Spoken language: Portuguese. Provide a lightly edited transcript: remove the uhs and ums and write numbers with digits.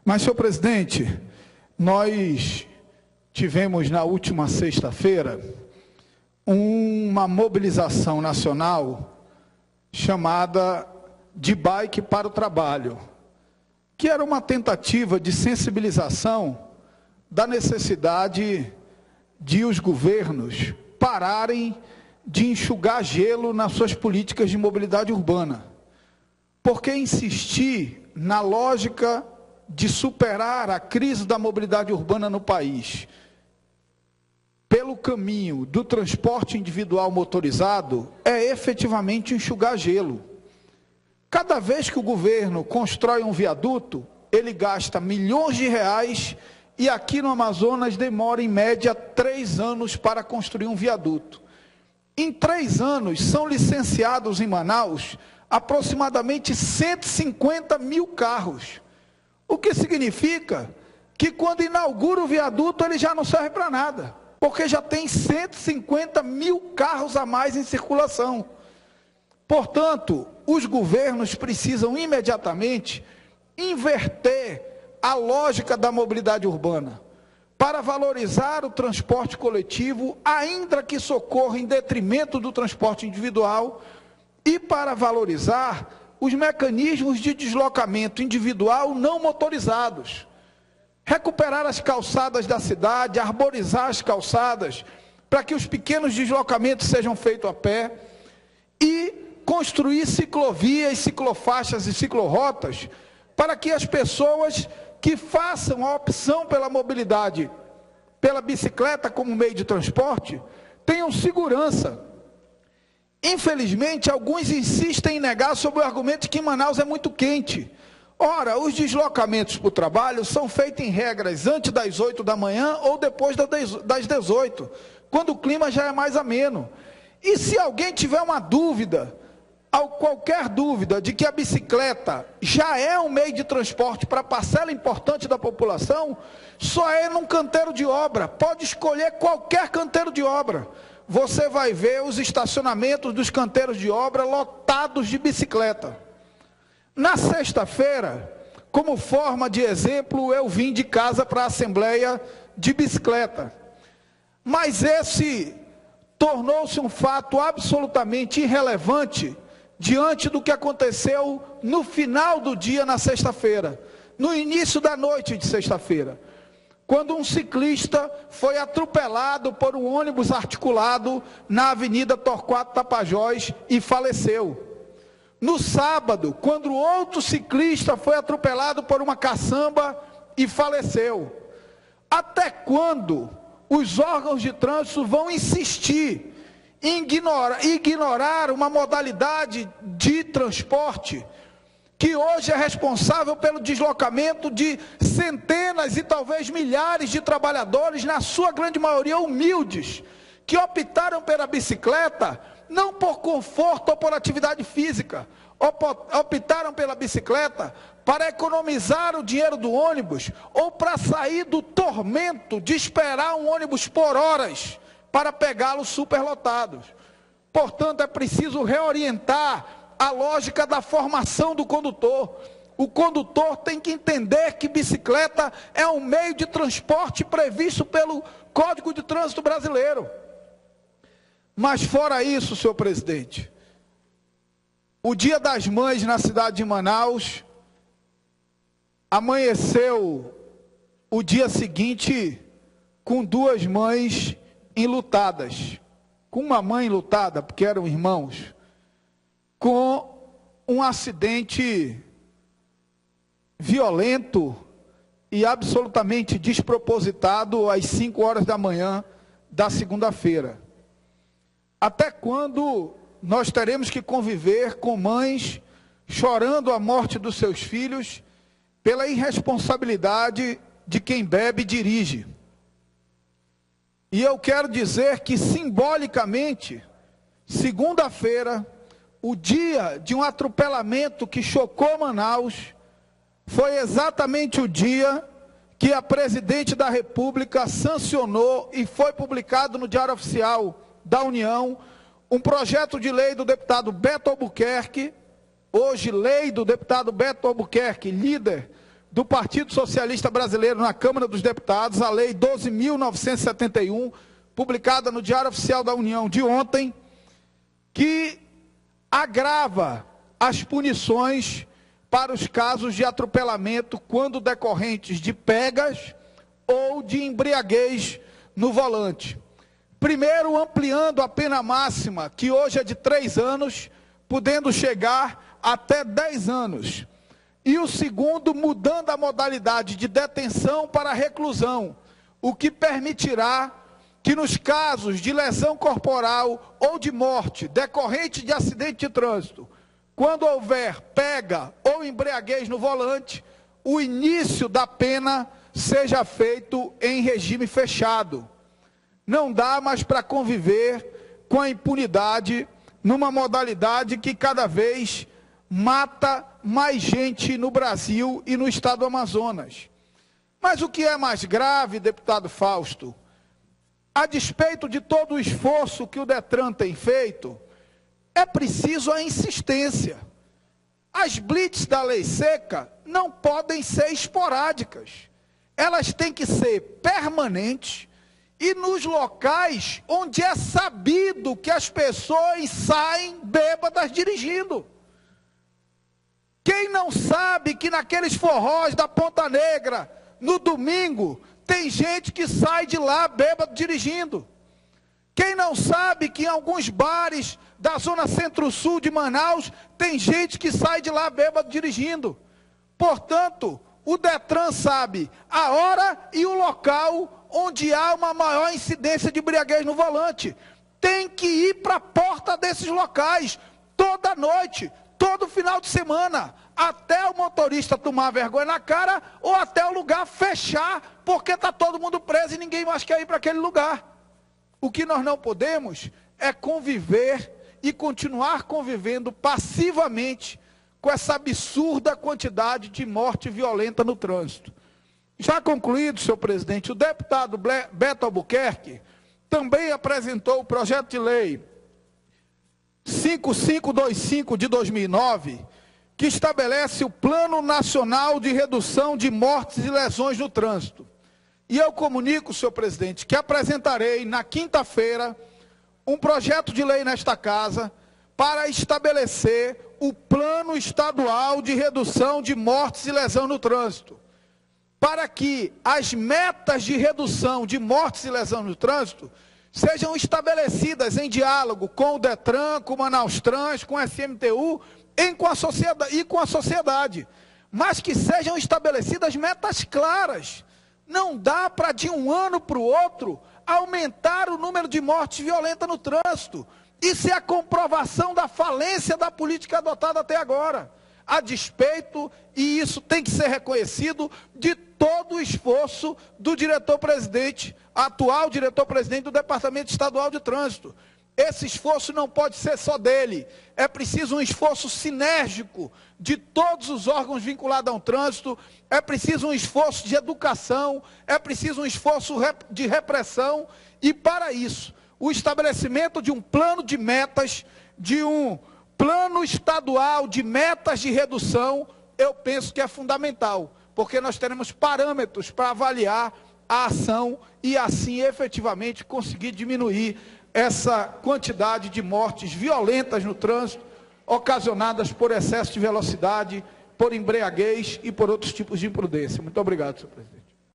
Mas, senhor presidente, nós tivemos na última sexta-feira uma mobilização nacional chamada de Bike para o Trabalho, que era uma tentativa de sensibilização da necessidade de os governos pararem de enxugar gelo nas suas políticas de mobilidade urbana. Porque insistir na lógica de superar a crise da mobilidade urbana no país pelo caminho do transporte individual motorizado é efetivamente enxugar gelo. Cada vez que o governo constrói um viaduto, ele gasta milhões de reais e aqui no Amazonas demora em média 3 anos para construir um viaduto. Em 3 anos são licenciados em Manaus aproximadamente 150 mil carros. O que significa que quando inaugura o viaduto ele já não serve para nada, porque já tem 150 mil carros a mais em circulação. Portanto, os governos precisam imediatamente inverter a lógica da mobilidade urbana para valorizar o transporte coletivo, ainda que socorra em detrimento do transporte individual, e para valorizar os mecanismos de deslocamento individual não motorizados. Recuperar as calçadas da cidade, arborizar as calçadas, para que os pequenos deslocamentos sejam feitos a pé, e construir ciclovias, ciclofaixas e ciclorotas, para que as pessoas que façam a opção pela mobilidade, pela bicicleta como meio de transporte, tenham segurança. Infelizmente, alguns insistem em negar sob o argumento de que Manaus é muito quente. Ora, os deslocamentos para o trabalho são feitos em regras antes das 8 da manhã ou depois das 18, quando o clima já é mais ameno. E se alguém tiver uma dúvida, qualquer dúvida de que a bicicleta já é um meio de transporte para parcela importante da população, só é num canteiro de obra. Pode escolher qualquer canteiro de obra. Você vai ver os estacionamentos dos canteiros de obra lotados de bicicleta. Na sexta-feira, como forma de exemplo, eu vim de casa para a Assembleia de bicicleta. Mas esse tornou-se um fato absolutamente irrelevante diante do que aconteceu no final do dia na sexta-feira, no início da noite de sexta-feira, quando um ciclista foi atropelado por um ônibus articulado na Avenida Torquato Tapajós e faleceu. No sábado, quando outro ciclista foi atropelado por uma caçamba e faleceu. Até quando os órgãos de trânsito vão insistir em ignorar uma modalidade de transporte que hoje é responsável pelo deslocamento de centenas e talvez milhares de trabalhadores, na sua grande maioria humildes, que optaram pela bicicleta não por conforto ou por atividade física, optaram pela bicicleta para economizar o dinheiro do ônibus ou para sair do tormento de esperar um ônibus por horas para pegá-los superlotados. Portanto, é preciso reorientar a lógica da formação do condutor. O condutor tem que entender que bicicleta é um meio de transporte previsto pelo Código de Trânsito Brasileiro. Mas fora isso, senhor presidente, o Dia das Mães na cidade de Manaus amanheceu o dia seguinte com 2 mães enlutadas, com uma mãe enlutada, porque eram irmãos, com um acidente violento e absolutamente despropositado às 5 horas da manhã da segunda-feira. Até quando nós teremos que conviver com mães chorando a morte dos seus filhos pela irresponsabilidade de quem bebe e dirige? E eu quero dizer que, simbolicamente, segunda-feira, o dia de um atropelamento que chocou Manaus, foi exatamente o dia que a presidente da República sancionou e foi publicado no Diário Oficial da União um projeto de lei do deputado Beto Albuquerque, hoje lei do deputado Beto Albuquerque, líder do Partido Socialista Brasileiro na Câmara dos Deputados, a Lei 12.971, publicada no Diário Oficial da União de ontem, que agrava as punições para os casos de atropelamento quando decorrentes de pegas ou de embriaguez no volante. Primeiro, ampliando a pena máxima, que hoje é de 3 anos, podendo chegar até 10 anos. E o segundo, mudando a modalidade de detenção para reclusão, o que permitirá que nos casos de lesão corporal ou de morte decorrente de acidente de trânsito, quando houver pega ou embriaguez no volante, o início da pena seja feito em regime fechado. Não dá mais para conviver com a impunidade numa modalidade que cada vez mata mais gente no Brasil e no estado do Amazonas. Mas o que é mais grave, deputado Fausto, a despeito de todo o esforço que o Detran tem feito, é preciso a insistência. As blitz da lei seca não podem ser esporádicas. Elas têm que ser permanentes e nos locais onde é sabido que as pessoas saem bêbadas dirigindo. Quem não sabe que naqueles forrós da Ponta Negra, no domingo, tem gente que sai de lá bêbado dirigindo? Quem não sabe que em alguns bares da zona centro-sul de Manaus, tem gente que sai de lá bêbado dirigindo? Portanto, o Detran sabe a hora e o local onde há uma maior incidência de embriaguez no volante. Tem que ir para a porta desses locais, toda noite, todo final de semana, até o motorista tomar vergonha na cara ou até o lugar fechar, porque está todo mundo preso e ninguém mais quer ir para aquele lugar. O que nós não podemos é conviver e continuar convivendo passivamente com essa absurda quantidade de morte violenta no trânsito. Já concluído, senhor presidente, o deputado Beto Albuquerque também apresentou o projeto de lei 5525 de 2009, que estabelece o Plano Nacional de Redução de Mortes e Lesões no Trânsito. E eu comunico, senhor presidente, que apresentarei na quinta-feira um projeto de lei nesta casa para estabelecer o Plano Estadual de Redução de Mortes e Lesão no Trânsito, para que as metas de redução de mortes e lesão no trânsito sejam estabelecidas em diálogo com o Detran, com o Manaus Trans, com o SMTU e com a sociedade, mas que sejam estabelecidas metas claras. Não dá para de um ano para o outro aumentar o número de mortes violentas no trânsito. Isso é a comprovação da falência da política adotada até agora. A despeito, e isso tem que ser reconhecido, de todo o esforço do diretor-presidente, atual diretor-presidente do Departamento Estadual de Trânsito. Esse esforço não pode ser só dele, é preciso um esforço sinérgico de todos os órgãos vinculados ao trânsito, é preciso um esforço de educação, é preciso um esforço de repressão, e para isso, o estabelecimento de um plano de metas, de um plano estadual de metas de redução, eu penso que é fundamental, porque nós teremos parâmetros para avaliar a ação e assim efetivamente conseguir diminuir essa quantidade de mortes violentas no trânsito, ocasionadas por excesso de velocidade, por embriaguez e por outros tipos de imprudência. Muito obrigado, senhor presidente.